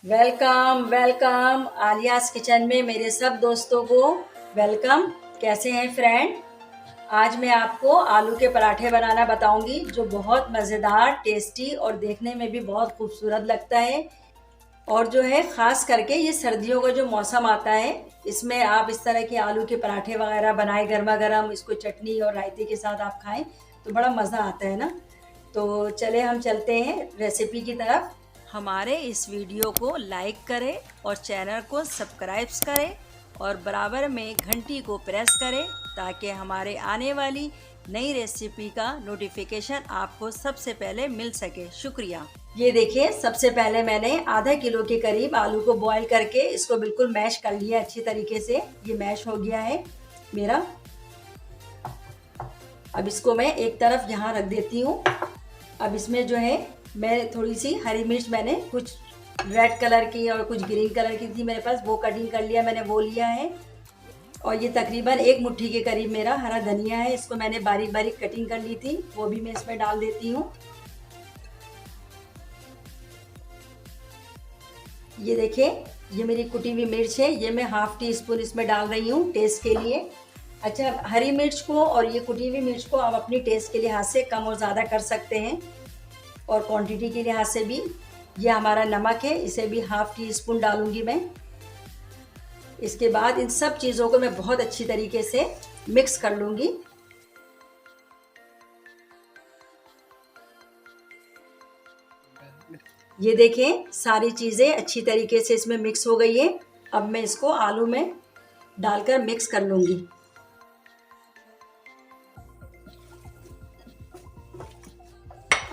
Welcome welcome आलियास kitchen में मेरे सब दोस्तों को वेलकम। कैसे हैं फ्रेंड? आज मैं आपको आलू के पराठे बनाना बताऊंगी जो बहुत मज़ेदार, टेस्टी और देखने में भी बहुत खूबसूरत लगता है। और जो है ख़ास करके ये सर्दियों का जो मौसम आता है, इसमें आप इस तरह के आलू के पराठे वगैरह बनाए गर्मा गर्म, इसको चटनी और रायते के साथ आप खाएं तो बड़ा मज़ा आता है ना। तो चले हम चलते हैं रेसिपी की तरफ। हमारे इस वीडियो को लाइक करें और चैनल को सब्सक्राइब करें और बराबर में घंटी को प्रेस करें ताकि हमारे आने वाली नई रेसिपी का नोटिफिकेशन आपको सबसे पहले मिल सके। शुक्रिया। ये देखिए, सबसे पहले मैंने आधा किलो के करीब आलू को बॉईल करके इसको बिल्कुल मैश कर लिया अच्छी तरीके से। ये मैश हो गया है मेरा। अब इसको मैं एक तरफ यहाँ रख देती हूँ। अब इसमें जो है मैं थोड़ी सी हरी मिर्च, मैंने कुछ रेड कलर की और कुछ ग्रीन कलर की थी मेरे पास, वो कटिंग कर लिया मैंने, वो लिया है। और ये तकरीबन एक मुट्ठी के करीब मेरा हरा धनिया है, इसको मैंने बारीक बारीक कटिंग कर ली थी, वो भी मैं इसमें डाल देती हूँ। ये देखिए, ये मेरी कुटी हुई मिर्च है, ये मैं हाफ टी स्पून इसमें डाल रही हूँ टेस्ट के लिए। अच्छा, हरी मिर्च को और ये कुटी हुई मिर्च को आप अपनी टेस्ट के लिहाज से कम और ज़्यादा कर सकते हैं, और क्वांटिटी के लिहाज से भी। ये हमारा नमक है, इसे भी हाफ टी स्पून डालूंगी मैं। इसके बाद इन सब चीज़ों को मैं बहुत अच्छी तरीके से मिक्स कर लूँगी। ये देखें, सारी चीज़ें अच्छी तरीके से इसमें मिक्स हो गई है। अब मैं इसको आलू में डालकर मिक्स कर लूँगी।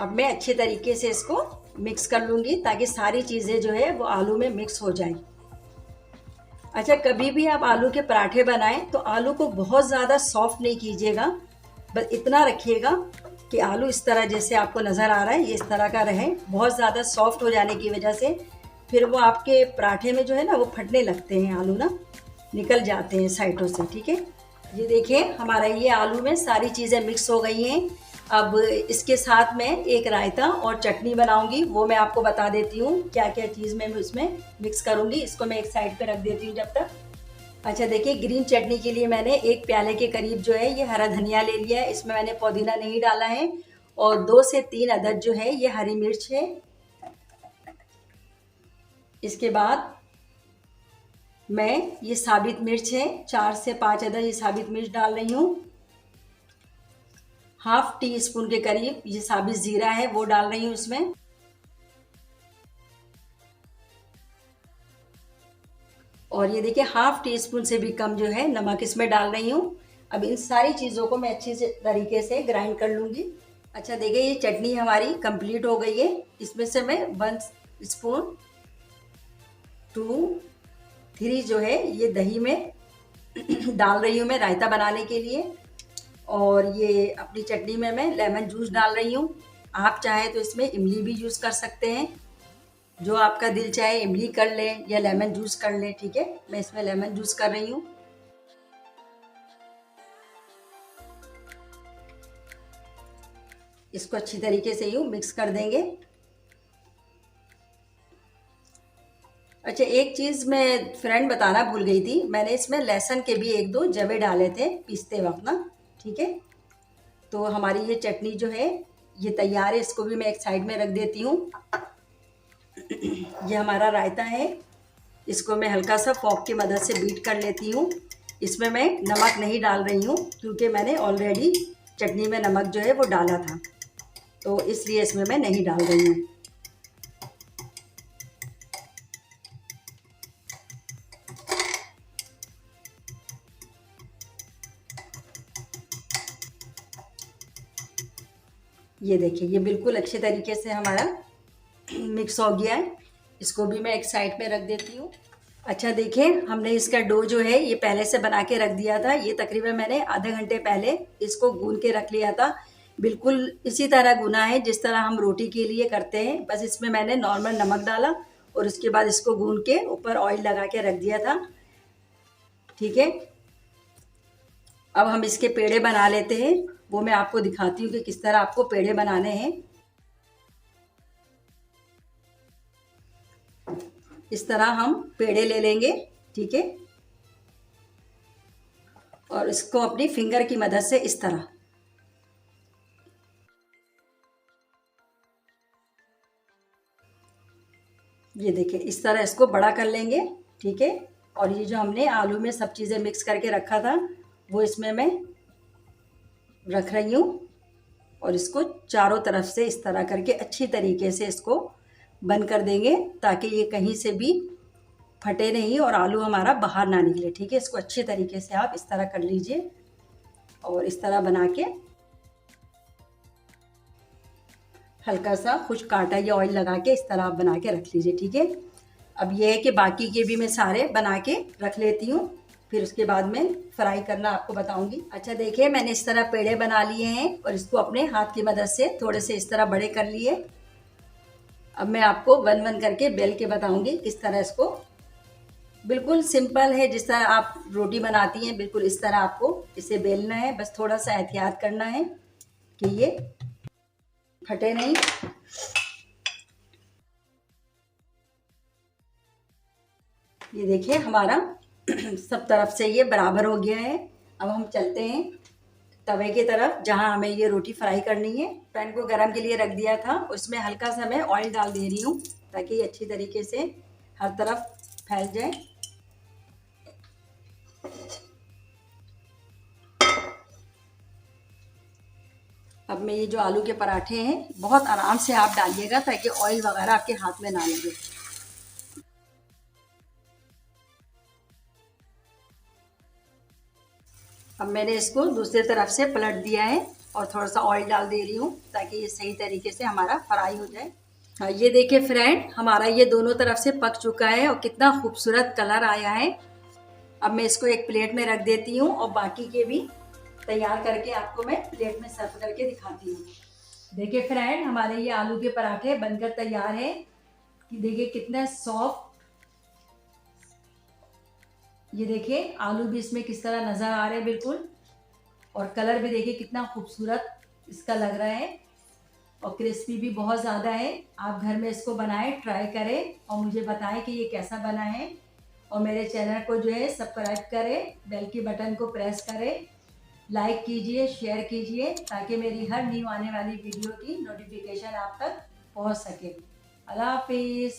अब मैं अच्छे तरीके से इसको मिक्स कर लूँगी ताकि सारी चीज़ें जो है वो आलू में मिक्स हो जाएं। अच्छा, कभी भी आप आलू के पराठे बनाएं तो आलू को बहुत ज़्यादा सॉफ्ट नहीं कीजिएगा, बस इतना रखिएगा कि आलू इस तरह जैसे आपको नज़र आ रहा है ये इस तरह का रहे। बहुत ज़्यादा सॉफ्ट हो जाने की वजह से फिर वो आपके पराठे में जो है ना वो फटने लगते हैं, आलू ना निकल जाते हैं साइडों से। ठीक है, ये देखिए हमारा ये आलू में सारी चीज़ें मिक्स हो गई हैं। अब इसके साथ में एक रायता और चटनी बनाऊंगी, वो मैं आपको बता देती हूँ क्या क्या चीज़ मैं इसमें मिक्स करूँगी। इसको मैं एक साइड पे रख देती हूँ जब तक। अच्छा देखिए, ग्रीन चटनी के लिए मैंने एक प्याले के करीब जो है ये हरा धनिया ले लिया है, इसमें मैंने पुदीना नहीं डाला है। और 2 से 3 अदद जो है ये हरी मिर्च है। इसके बाद मैं ये साबित मिर्च है, 4 से 5 अदद ये साबित मिर्च डाल रही हूँ। हाफ टी स्पून के करीब ये साबित जीरा है, वो डाल रही हूँ इसमें। और ये देखिए, हाफ टी स्पून से भी कम जो है नमक इसमें डाल रही हूँ। अब इन सारी चीज़ों को मैं अच्छी से तरीके से ग्राइंड कर लूँगी। अच्छा देखिए, ये चटनी हमारी कंप्लीट हो गई है। इसमें से मैं 1 स्पून 2 3 जो है ये दही में डाल रही हूँ मैं रायता बनाने के लिए। और ये अपनी चटनी में मैं लेमन जूस डाल रही हूँ। आप चाहे तो इसमें इमली भी यूज़ कर सकते हैं, जो आपका दिल चाहे इमली कर लें या लेमन जूस कर लें। ठीक है, मैं इसमें लेमन जूस कर रही हूँ। इसको अच्छी तरीके से यूँ मिक्स कर देंगे। अच्छा, एक चीज़ मैं फ्रेंड बताना भूल गई थी, मैंने इसमें लहसुन के भी 1-2 जवे डाले थे पीसते वक्त ना। ठीक है, तो हमारी ये चटनी जो है ये तैयार है, इसको भी मैं एक साइड में रख देती हूँ। ये हमारा रायता है, इसको मैं हल्का सा फोक की मदद से बीट कर लेती हूँ। इसमें मैं नमक नहीं डाल रही हूँ क्योंकि मैंने ऑलरेडी चटनी में नमक जो है वो डाला था, तो इसलिए इसमें मैं नहीं डाल रही हूँ। ये देखिए, ये बिल्कुल अच्छे तरीके से हमारा मिक्स हो गया है। इसको भी मैं एक साइड पे रख देती हूँ। अच्छा देखिए, हमने इसका डो जो है ये पहले से बना के रख दिया था। ये तकरीबन मैंने आधे घंटे पहले इसको गूंद के रख लिया था। बिल्कुल इसी तरह गुना है जिस तरह हम रोटी के लिए करते हैं, बस इसमें मैंने नॉर्मल नमक डाला और उसके बाद इसको गूंद के ऊपर ऑयल लगा के रख दिया था। ठीक है, अब हम इसके पेड़े बना लेते हैं, वो मैं आपको दिखाती हूँ कि किस तरह आपको पेड़े बनाने हैं। इस तरह हम पेड़े ले लेंगे, ठीक है। और इसको अपनी फिंगर की मदद से इस तरह, ये देखिए इस तरह इसको बड़ा कर लेंगे, ठीक है। और ये जो हमने आलू में सब चीज़ें मिक्स करके रखा था वो इसमें मैं रख रही हूँ। और इसको चारों तरफ से इस तरह करके अच्छी तरीके से इसको बंद कर देंगे ताकि ये कहीं से भी फटे नहीं और आलू हमारा बाहर ना निकले, ठीक है। इसको अच्छी तरीके से आप इस तरह कर लीजिए और इस तरह बना के हल्का सा खुश्क आटा या ऑयल लगा के इस तरह आप बना के रख लीजिए, ठीक है। अब ये है कि बाकी के भी मैं सारे बना के रख लेती हूँ, फिर उसके बाद में फ्राई करना आपको बताऊंगी। अच्छा देखिए मैंने इस तरह पेड़े बना लिए हैं और इसको अपने हाथ की मदद से थोड़े से इस तरह बड़े कर लिए। अब मैं आपको वन वन करके बेल के बताऊंगी किस तरह इसको, बिल्कुल सिंपल है, जिस तरह आप रोटी बनाती हैं बिल्कुल इस तरह आपको इसे बेलना है। बस थोड़ा सा एहतियात करना है कि ये फटे नहीं। ये देखिए हमारा सब तरफ से ये बराबर हो गया है। अब हम चलते हैं तवे की तरफ जहां हमें ये रोटी फ्राई करनी है। पैन को गरम के लिए रख दिया था, उसमें हल्का सा मैं ऑयल डाल दे रही हूँ ताकि ये अच्छी तरीके से हर तरफ फैल जाए। अब मैं ये जो आलू के पराठे हैं बहुत आराम से आप डालिएगा ताकि ऑयल वगैरह आपके हाथ में ना लगे। अब मैंने इसको दूसरी तरफ से पलट दिया है और थोड़ा सा ऑयल डाल दे रही हूँ ताकि ये सही तरीके से हमारा फ्राई हो जाए। हाँ ये देखिए फ्रेंड, हमारा ये दोनों तरफ से पक चुका है और कितना खूबसूरत कलर आया है। अब मैं इसको एक प्लेट में रख देती हूँ और बाकी के भी तैयार करके आपको मैं प्लेट में सर्व करके दिखाती हूँ। देखिए फ्रेंड, हमारे ये आलू के पराठे बनकर तैयार है। देखिए कितना सॉफ्ट, ये देखिए आलू भी इसमें किस तरह नज़र आ रहे हैं बिल्कुल, और कलर भी देखिए कितना खूबसूरत इसका लग रहा है और क्रिस्पी भी बहुत ज़्यादा है। आप घर में इसको बनाएं, ट्राई करें और मुझे बताएं कि ये कैसा बना है। और मेरे चैनल को जो है सब्सक्राइब करें, बेल की बटन को प्रेस करें, लाइक कीजिए, शेयर कीजिए ताकि मेरी हर न्यू आने वाली वीडियो की नोटिफिकेशन आप तक पहुंच सके। अल्लाह हाफिज़।